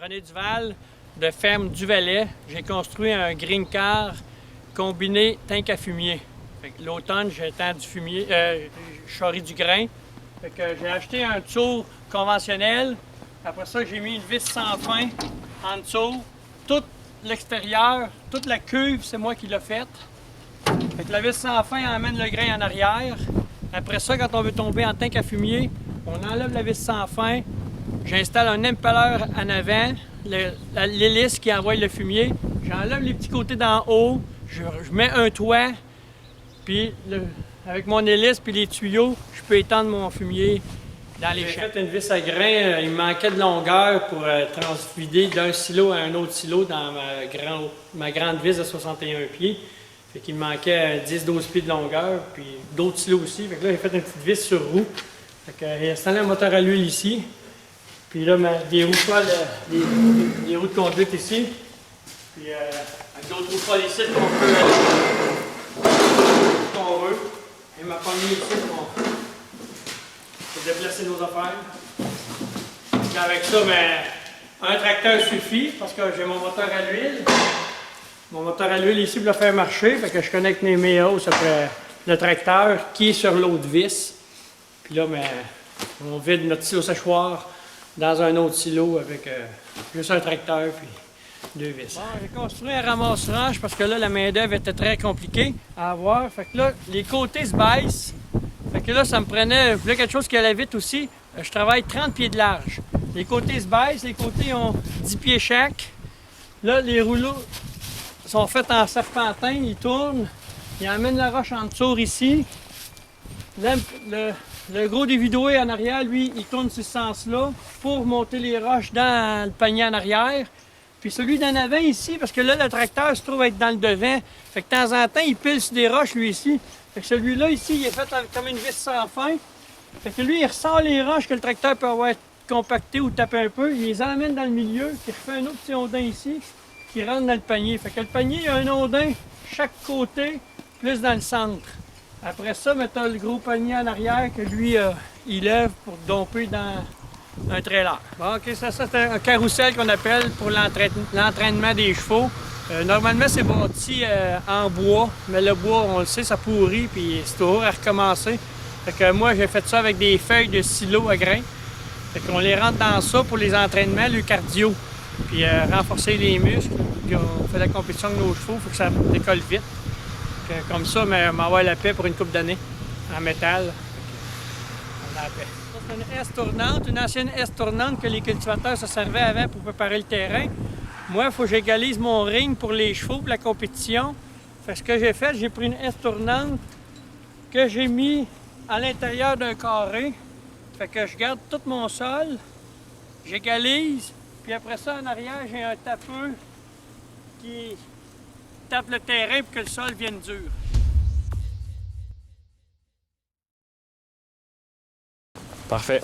René Duval de ferme Duvalet. J'ai construit un green car combiné tank à fumier. L'automne, j'étends du fumier, je charrie du grain. J'ai acheté un tour conventionnel. Après ça, j'ai mis une vis sans fin en dessous. Tout l'extérieur, toute la cuve, c'est moi qui l'ai faite. La vis sans fin emmène le grain en arrière. Après ça, quand on veut tomber en tank à fumier, on enlève la vis sans fin. J'installe un impeller en avant, l'hélice qui envoie le fumier. J'enlève les petits côtés d'en haut, je mets un toit, puis avec mon hélice puis les tuyaux, je peux étendre mon fumier dans les champs. J'ai fait une vis à grain, il me manquait de longueur pour transvider d'un silo à un autre silo dans ma grande vis de 61 pieds. Fait qu'il me manquait 10-12 pieds de longueur, puis d'autres silos aussi. Fait que là, j'ai fait une petite vis sur roue. Fait que j'ai installé un moteur à l'huile ici. Puis là, des roues folles, des roues de conduite ici. Puis avec d'autres roues folles ici qu'on veut. Et ma poignée ici pour déplacer nos affaires. Puis avec ça, un tracteur suffit parce que j'ai mon moteur à l'huile. Mon moteur à l'huile ici pour le faire marcher. Fait que je connecte mes méos après le tracteur qui est sur l'autre vis. Puis là, on vide notre silo séchoir dans un autre silo avec juste un tracteur puis deux vis. Bon, j'ai construit un ramasse-range parce que là, la main-d'œuvre était très compliquée à avoir. Fait que là, les côtés se baissent. Fait que là, ça me prenait. Je voulais quelque chose qui allait vite aussi. Je travaille 30 pieds de large. Les côtés se baissent, les côtés ont 10 pieds chaque. Là, les rouleaux sont faits en serpentin, ils tournent. Ils emmènent la roche en dessous ici. Là, le gros des vidoués en arrière, lui, il tourne sur ce sens-là pour monter les roches dans le panier en arrière. Puis celui d'en avant ici, parce que là, le tracteur se trouve être dans le devant. Fait que de temps en temps, il pile sur des roches, lui, ici. Fait que celui-là, ici, il est fait comme une vis sans fin. Fait que lui, il ressort les roches que le tracteur peut avoir compactées ou tapé un peu. Il les emmène dans le milieu, puis il refait un autre petit ondin ici, qui rentre dans le panier. Fait que le panier, il y a un ondin chaque côté, plus dans le centre. Après ça, tu as le gros panier en arrière que lui, il lève pour domper dans un trailer. Bon, OK, ça c'est un carrousel qu'on appelle pour l'entraînement des chevaux. Normalement, c'est bâti en bois, mais le bois, on le sait, ça pourrit, puis c'est toujours à recommencer. Fait que moi, j'ai fait ça avec des feuilles de silo à grains. Fait qu'on les rentre dans ça pour les entraînements, le cardio, puis renforcer les muscles. Puis on fait la compétition avec nos chevaux, il faut que ça décolle vite. Comme ça, m'envoie la paix pour une couple d'années en métal. On a la paix. Ça, c'est une S tournante, une ancienne S tournante que les cultivateurs se servaient avant pour préparer le terrain. Moi, il faut que j'égalise mon ring pour les chevaux, pour la compétition. Fait ce que j'ai fait, j'ai pris une S tournante que j'ai mis à l'intérieur d'un carré. Fait que je garde tout mon sol, j'égalise, puis après ça, en arrière, j'ai un tapeux qui tape le terrain pour que le sol vienne dur. Parfait.